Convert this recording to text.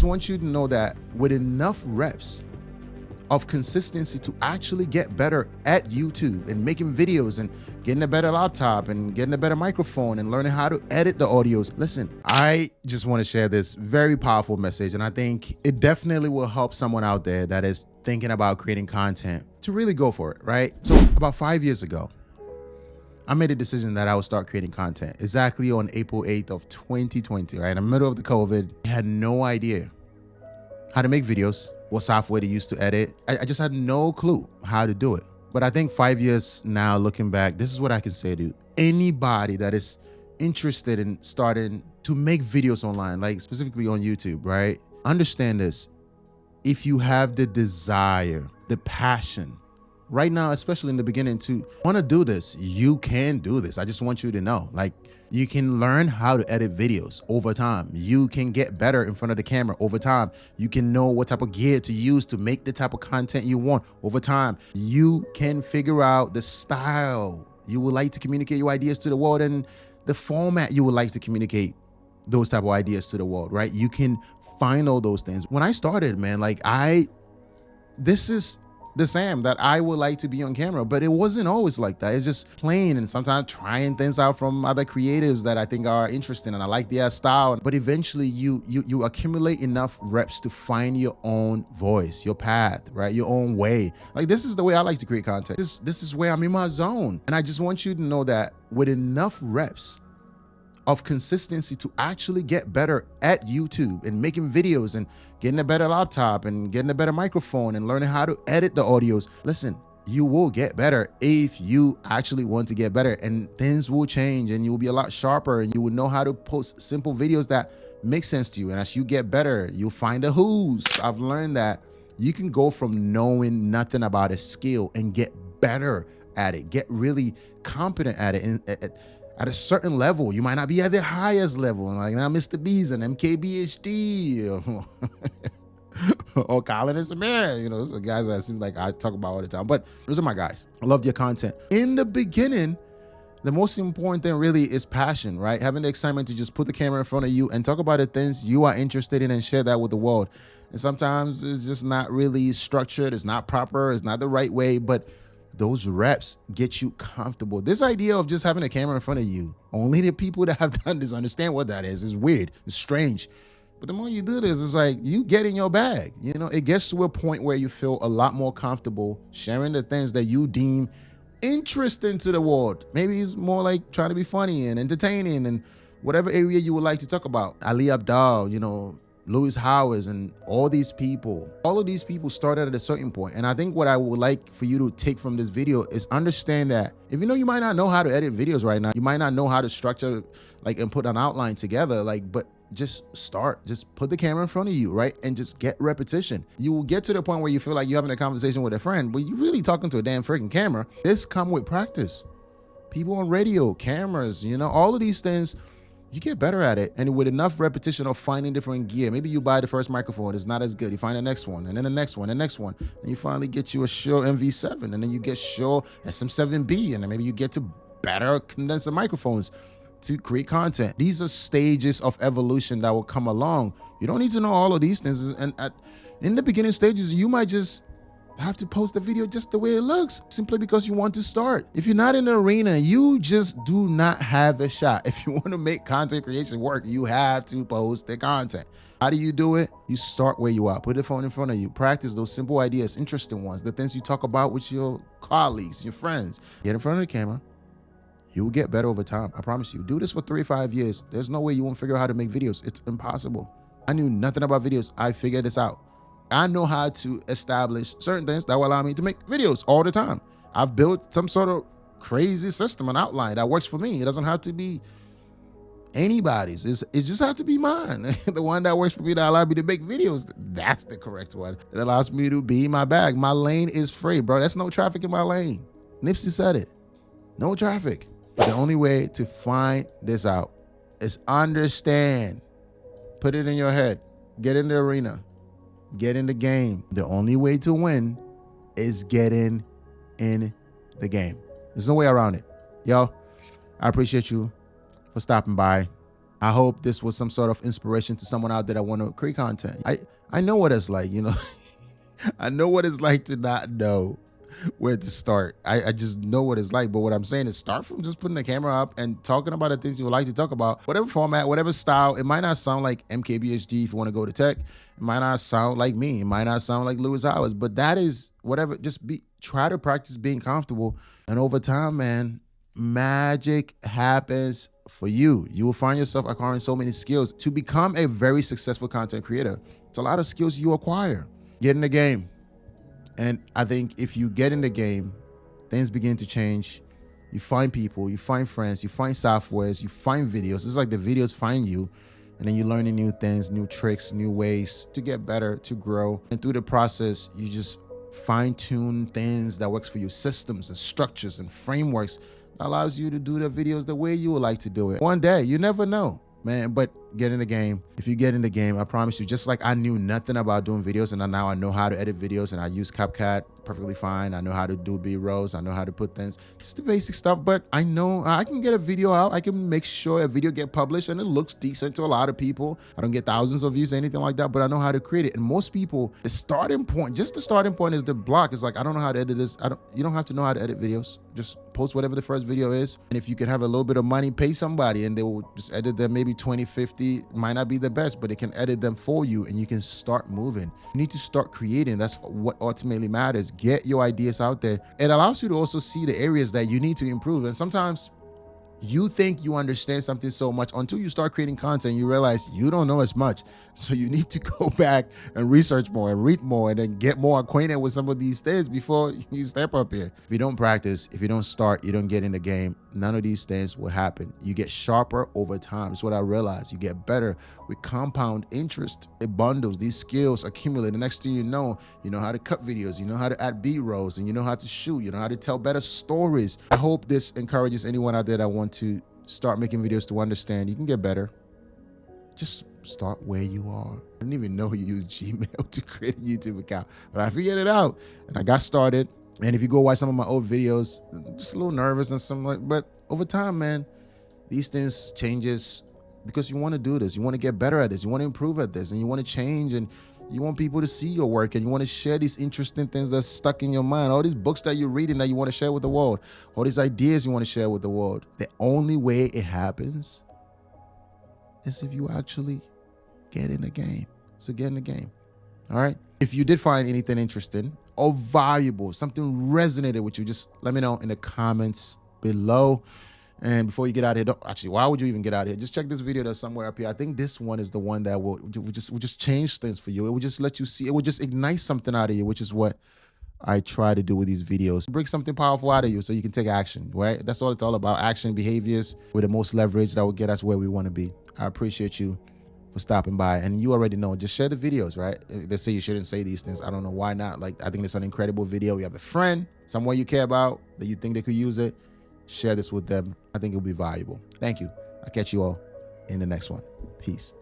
just want you to know that with enough reps of consistency to actually get better at YouTube and making videos and getting a better laptop and getting a better microphone and learning how to edit the audios. Listen, I just want to share this very powerful message, and I think it definitely will help someone out there that is thinking about creating content to really go for it, right? So about 5 years ago, I made a decision that I would start creating content exactly on April 8th of 2020, right? In the middle of the COVID. I had no idea how to make videos, what software to use to edit. I just had no clue how to do it. But I think 5 years now, looking back, this is what I can say to anybody that is interested in starting to make videos online, like specifically on YouTube, right? Understand this. If you have the desire, the passion, right now, especially in the beginning, to want to do this, you can do this. I just want you to know, like, you can learn how to edit videos over time. You can get better in front of the camera over time. You can know what type of gear to use to make the type of content you want over time. You can figure out the style you would like to communicate your ideas to the world and the format you would like to communicate those type of ideas to the world, right? You can find all those things. When I started, man, like this is the Sam that I would like to be on camera, but it wasn't always like that. It's just playing and sometimes trying things out from other creatives that I think are interesting and I like their style. But eventually you accumulate enough reps to find your own voice, your path, right? Your own way. Like, this is the way I like to create content. This is where I'm in my zone. And I just want you to know that with enough reps of consistency to actually get better at YouTube and making videos and getting a better laptop and getting a better microphone and learning how to edit the audios. Listen, you will get better if you actually want to get better, and things will change and you will be a lot sharper and you will know how to post simple videos that make sense to you. And as you get better, you'll find the who's. I've learned that you can go from knowing nothing about a skill and get better at it, get really competent at it. And at a certain level, you might not be at the highest level, like now Mr. B's and MKBHD or Colin and Samir, those are guys that I seem like I talk about all the time, but those are my guys. I love your content. In the beginning, the most important thing really is passion, right? Having the excitement to just put the camera in front of you and talk about the things you are interested in and share that with the world. And sometimes it's just not really structured, it's not proper, it's not the right way, but those reps get you comfortable. This idea of just having a camera in front of you, only the people that have done this understand what that is. It's weird, it's strange. But the more you do this, it's like you get in your bag. It gets to a point where you feel a lot more comfortable sharing the things that you deem interesting to the world. Maybe it's more like trying to be funny and entertaining and whatever area you would like to talk about. Ali Abdaal, Louis Howes, and all of these people started at a certain point. And I think what I would like for you to take from this video is understand that if you might not know how to edit videos right now, you might not know how to structure and put an outline together, but just start. Just put the camera in front of you, right? And just get repetition. You will get to the point where you feel like you're having a conversation with a friend, but you're really talking to a damn freaking camera. This come with practice. People on radio, cameras, all of these things, you get better at it. And with enough repetition of finding different gear, maybe you buy the first microphone, it's not as good. You find the next one, and then the next one, and you finally get you a Shure MV7, and then you get Shure SM7B, and then maybe you get to better condenser microphones to create content. These are stages of evolution that will come along. You don't need to know all of these things. And in the beginning stages, you might just have to post the video just the way it looks, simply because you want to start. If you're not in the arena, you just do not have a shot. If you want to make content creation work, you have to post the content. How do you do it? You start where you are. Put the phone in front of you. Practice those simple ideas, interesting ones, the things you talk about with your colleagues, your friends. Get in front of the camera. You will get better over time. I promise you. Do this for 3 or 5 years. There's no way you won't figure out how to make videos. It's impossible. I knew nothing about videos. I figured this out. I know how to establish certain things that will allow me to make videos all the time. I've built some sort of crazy system, an outline that works for me. It doesn't have to be anybody's. It just has to be mine. The one that works for me, that allows me to make videos. That's the correct one. It allows me to be in my bag. My lane is free, bro. There's no traffic in my lane. Nipsey said it. No traffic. The only way to find this out is understand. Put it in your head. Get in the arena. Get in the game. The only way to win is getting in the game. There's no way around it. Yo, I appreciate you for stopping by. I hope this was some sort of inspiration to someone out there that want to create content. I know what it's like, you know. I know what it's like to not know where to start. I just know what it's like. But what I'm saying is start from just putting the camera up and talking about the things you would like to talk about. Whatever format, whatever style. It might not sound like MKBHD if you want to go to tech. It might not sound like me. It might not sound like Lewis Howes. But that is whatever. Just try to practice being comfortable. And over time, man, magic happens for you. You will find yourself acquiring so many skills. To become a very successful content creator, it's a lot of skills you acquire. Get in the game. And I think if you get in the game, things begin to change. You find people, you find friends, you find softwares, you find videos. It's like the videos find you. And then you're learning new things, new tricks, new ways to get better, to grow. And through the process, you just fine tune things that works for you, systems and structures and frameworks that allows you to do the videos the way you would like to do it. One day, you never know, man, but get in the game. If you get in the game, I promise you, just like I knew nothing about doing videos and now I know how to edit videos and I use CapCut perfectly fine. I know how to do B-rolls. I know how to put things, just the basic stuff, but I know I can get a video out. I can make sure a video get published and it looks decent to a lot of people. I don't get thousands of views or anything like that, but I know how to create it. And most people, the starting point, just the starting point is the block. It's like, I don't know how to edit this. You don't have to know how to edit videos. Just post whatever the first video is. And if you can have a little bit of money, pay somebody and they will just edit them maybe 20, 50. It might not be the best, but it can edit them for you and you can start moving. You need to start creating. That's what ultimately matters. Get your ideas out there. It allows you to also see the areas that you need to improve. And sometimes you think you understand something so much until you start creating content, you realize you don't know as much. So you need to go back and research more and read more and then get more acquainted with some of these things before you step up here. If you don't practice, if you don't start, you don't get in the game, none of these things will happen. You get sharper over time. It's what I realized. You get better with compound interest. It bundles, these skills accumulate. The next thing you know how to cut videos, you know how to add B-rolls, and you know how to shoot, you know how to tell better stories. I hope this encourages anyone out there that wants to start making videos to understand you can get better. Just start where you are. I didn't even know you use Gmail to create a YouTube account, but I figured it out and I got started. And if you go watch some of my old videos, just a little nervous and something like, but over time, man, these things changes because you want to do this. You want to get better at this. You want to improve at this, and you want to change, and you want people to see your work, and you want to share these interesting things that's stuck in your mind, all these books that you're reading that you want to share with the world, all these ideas you want to share with the world. The only way it happens is if you actually get in the game. So get in the game. All right. If you did find anything interesting or valuable, something resonated with you, just let me know in the comments below. And before you get out of here, why would you even get out of here? Just check this video that's somewhere up here. I think this one is the one that will just change things for you. It will just let you see, it will just ignite something out of you, which is what I try to do with these videos. Bring something powerful out of you so you can take action, right? That's all it's all about. Action, behaviors with the most leverage that will get us where we want to be. I appreciate you for stopping by. And you already know, just share the videos, right? They say you shouldn't say these things. I don't know why not. Like, I think it's an incredible video. You have a friend, someone you care about that you think they could use it. Share this with them. I think it'll be valuable. Thank you. I'll catch you all in the next one. Peace.